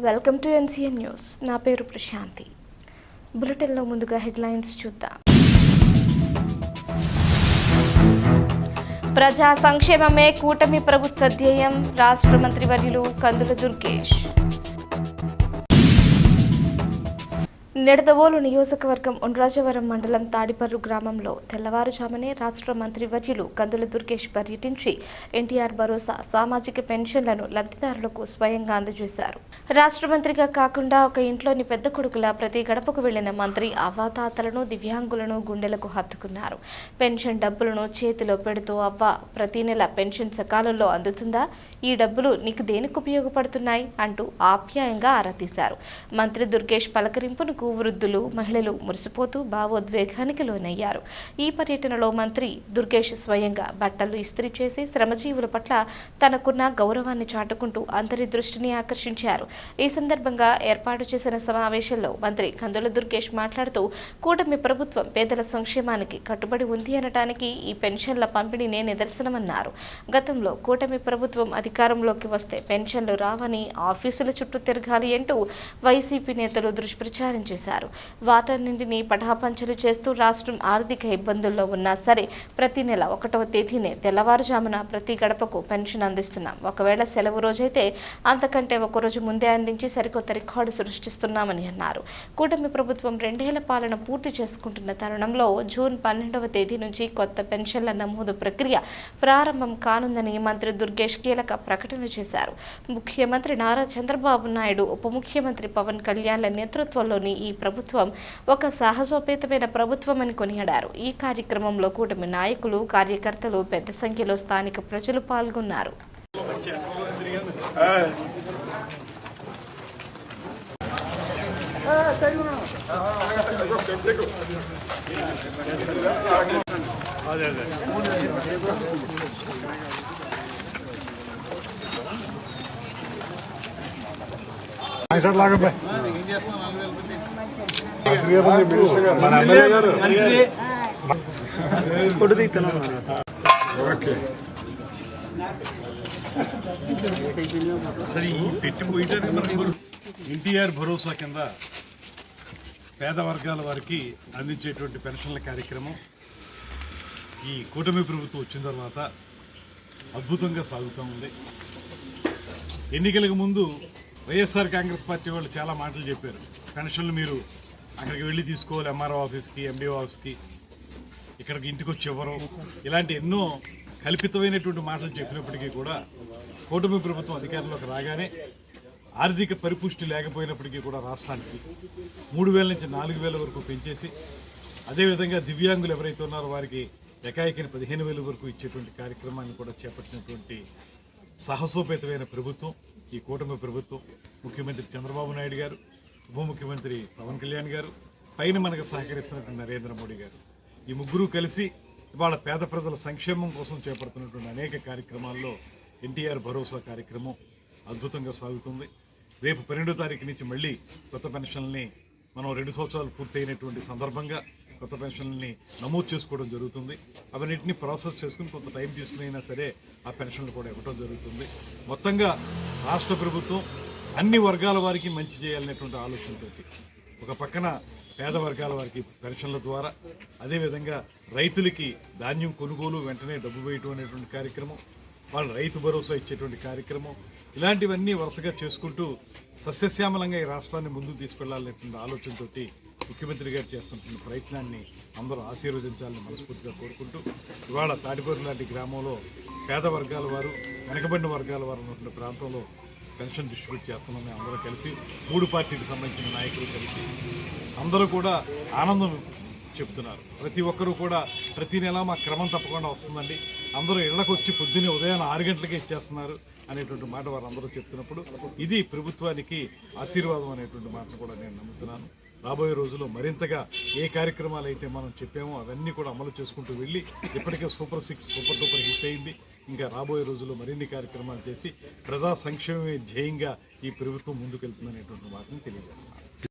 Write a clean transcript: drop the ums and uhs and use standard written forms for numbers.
Welcome to NCN news. నా పేరు ప్రశాంతి. బులెటిన్లో ముందుగా హెడ్లైన్స్ చూద్దాం. ప్రజా సంక్షేమమే కూటమి ప్రభుత్వ ధ్యేయం. రాష్ట్ర మంత్రివర్యులు కందుల దుర్గేష్. నిడదవోలు నియోజకవర్గం ఉండ్రాజవరం మండలం తాడిపర్రు గ్రామంలో తెల్లవారుజామునే రాష్ట్ర మంత్రివర్యులు కందుల దుర్గేష్ పర్యటించి ఎన్టీఆర్ భరోసా సామాజిక పెన్షన్లను లబ్ధిదారులకు స్వయంగా అందజేశారు. రాష్ట్ర మంత్రిగా కాకుండా ఒక ఇంట్లోని పెద్ద కొడుకులా ప్రతి గడపకు వెళ్లిన మంత్రి అవ్వాతాతలను, దివ్యాంగులను గుండెలకు హత్తుకున్నారు. పెన్షన్ డబ్బులను చేతిలో పెడుతూ, అవ్వ ప్రతి నెల పెన్షన్ సకాలంలో అందుతుందా? ఈ డబ్బులు నీకు దేనికి ఉపయోగపడుతున్నాయి అంటూ ఆప్యాయంగా ఆరా తీశారు. మంత్రి దుర్గేష్ పలకరింపును వృద్ధులు, మహిళలు మురిసిపోతూ భావోద్వేగానికి లోనయ్యారు. ఈ పర్యటనలో మంత్రి దుర్గేష్ స్వయంగా బట్టలు ఇస్త్రీ చేసి శ్రమజీవుల పట్ల తనకున్న గౌరవాన్ని చాటుకుంటూ అందరి దృష్టిని ఆకర్షించారు. ఈ సందర్భంగా ఏర్పాటు చేసిన సమావేశంలో మంత్రి కందుల దుర్గేష్ మాట్లాడుతూ, కూటమి ప్రభుత్వం పేదల సంక్షేమానికి కట్టుబడి ఉంది అనటానికి ఈ పెన్షన్ల పంపిణీనే నిదర్శనమన్నారు. గతంలో కూటమి ప్రభుత్వం అధికారంలోకి వస్తే పెన్షన్లు రావని, ఆఫీసుల చుట్టూ తిరగాలి అంటూ వైసీపీ నేతలు దుష్ప్రచారం చేశారు. వాటన్నింటినీ పటాపంచలు చేస్తూ రాష్ట్రం ఆర్థిక ఇబ్బందుల్లో ఉన్నా సరే ప్రతి నెల 1వ తేదీనే తెల్లవారుజామున ప్రతి గడపకు పెన్షన్ అందిస్తున్నాం. ఒకవేళ సెలవు రోజైతే అంతకంటే ఒకరోజు ముందే అందించి సరికొత్త రికార్డు సృష్టిస్తున్నామని అన్నారు. కూటమి ప్రభుత్వం 2 ఏళ్ల పాలన పూర్తి చేసుకుంటున్న తరుణంలో జూన్ 12వ తేదీ నుంచి కొత్త పెన్షన్ల నమోదు ప్రక్రియ ప్రారంభం కానుందని మంత్రి దుర్గేష్ కీలక ప్రకటన చేశారు. ముఖ్యమంత్రి నారా చంద్రబాబు నాయుడు, ఉప ముఖ్యమంత్రి పవన్ కళ్యాణ్ల నేతృత్వంలోని ఈ ప్రభుత్వం ఒక సాహసోపేతమైన ప్రభుత్వం అని కొనియాడారు. ఈ కార్యక్రమంలో కూటమి నాయకులు, కార్యకర్తలు పెద్ద సంఖ్యలో స్థానిక ప్రజలు పాల్గొన్నారు. ఎన్టీఆర్ భరోసా కింద పేద వర్గాల వారికి అందించేటువంటి పెన్షన్ల కార్యక్రమం ఈ కూటమి ప్రభుత్వం వచ్చిన తర్వాత అద్భుతంగా సాగుతూ ఉంది. ఎన్నికలకు ముందు వైఎస్ఆర్ కాంగ్రెస్ పార్టీ వాళ్ళు చాలా మాటలు చెప్పారు. పెన్షన్లు మీరు అక్కడికి వెళ్ళి తీసుకోవాలి, ఎంఆర్ఓ ఆఫీస్కి, ఎండిఓ ఆఫీస్కి, ఇక్కడికి ఇంటికి వచ్చి ఇవ్వరు, ఇలాంటి ఎన్నో కల్పితమైనటువంటి మాటలు చెప్పినప్పటికీ కూడా కూటమి ప్రభుత్వం అధికారంలోకి రాగానే ఆర్థిక పరిపుష్టి లేకపోయినప్పటికీ కూడా రాష్ట్రానికి 3,000 నుంచి 4,000 వరకు పెంచేసి, అదేవిధంగా దివ్యాంగులు ఎవరైతే ఉన్నారో వారికి ఎకాయికిని 15,000 వరకు ఇచ్చేటువంటి కార్యక్రమాన్ని కూడా చేపట్టినటువంటి సాహసోపేతమైన ప్రభుత్వం ఈ కూటమి ప్రభుత్వం. ముఖ్యమంత్రి చంద్రబాబు నాయుడు గారు, ఉప ముఖ్యమంత్రి పవన్ కళ్యాణ్ గారు, పైన మనకు సహకరిస్తున్నటువంటి నరేంద్ర మోడీ గారు, ఈ ముగ్గురు కలిసి ఇవాళ పేద ప్రజల సంక్షేమం కోసం చేపడుతున్నటువంటి అనేక కార్యక్రమాల్లో ఎన్టీఆర్ భరోసా కార్యక్రమం అద్భుతంగా సాగుతుంది. రేపు 12వ తారీఖు నుంచి మళ్ళీ కొత్త పెన్షన్లని మనం 2 సంవత్సరాలు పూర్తయినటువంటి సందర్భంగా కొత్త పెన్షన్లని నమోదు చేసుకోవడం జరుగుతుంది. అవన్నింటినీ ప్రాసెస్ చేసుకుని కొంత టైం తీసుకునైనా సరే ఆ పెన్షన్లు కూడా ఇవ్వడం జరుగుతుంది. మొత్తంగా రాష్ట్ర ప్రభుత్వం అన్ని వర్గాల వారికి మంచి చేయాలనేటువంటి ఆలోచనతో ఒక పక్కన పేద వర్గాల వారికి పెన్షన్ల ద్వారా, అదేవిధంగా రైతులకి ధాన్యం కొనుగోలు వెంటనే డబ్బు వేయటం అనేటువంటి కార్యక్రమం, వాళ్ళు రైతు భరోసా ఇచ్చేటువంటి కార్యక్రమం, ఇలాంటివన్నీ వరుసగా చేసుకుంటూ సస్యశ్యామలంగా ఈ రాష్ట్రాన్ని ముందుకు తీసుకెళ్లాలనేటువంటి ఆలోచనతో ముఖ్యమంత్రి గారు చేస్తున్న ప్రయత్నాన్ని అందరూ ఆశీర్వదించాలని మనస్ఫూర్తిగా కోరుకుంటూ, ఇవాళ తాడిపర్రు లాంటి గ్రామంలో పేద వర్గాల వారు, వెనకబడిన వర్గాల వారు ఉన్నటువంటి ప్రాంతంలో పెన్షన్ డిస్ట్రిబ్యూట్ చేస్తున్నామని అందరూ కలిసి 3 పార్టీలకు సంబంధించిన నాయకులు కలిసి అందరూ కూడా ఆనందం చెప్తున్నారు. ప్రతి ఒక్కరూ కూడా ప్రతి నెల మా క్రమం తప్పకుండా వస్తుందండి, అందరూ ఇళ్లకు వచ్చి పొద్దున్నే ఉదయాన్నే 6 గంటలకే ఇచ్చేస్తున్నారు అనేటువంటి మాట వారు అందరూ చెప్తున్నప్పుడు ఇది ప్రభుత్వానికి ఆశీర్వాదం అనేటువంటి మాటను కూడా నేను నమ్ముతున్నాను. రాబోయే రోజుల్లో మరింతగా ఏ కార్యక్రమాలు అయితే మనం చెప్పామో అవన్నీ కూడా అమలు చేసుకుంటూ వెళ్ళి, ఇప్పటికే సూపర్ 6 సూపర్ డూపర్ హిట్ అయింది. ఇంకా రాబోయే రోజుల్లో మరిన్ని కార్యక్రమాలు చేసి ప్రజా సంక్షేమమే ధ్యేయంగా ఈ ప్రభుత్వం ముందుకెళ్తుందనేటువంటి మాటను తెలియజేస్తున్నాను.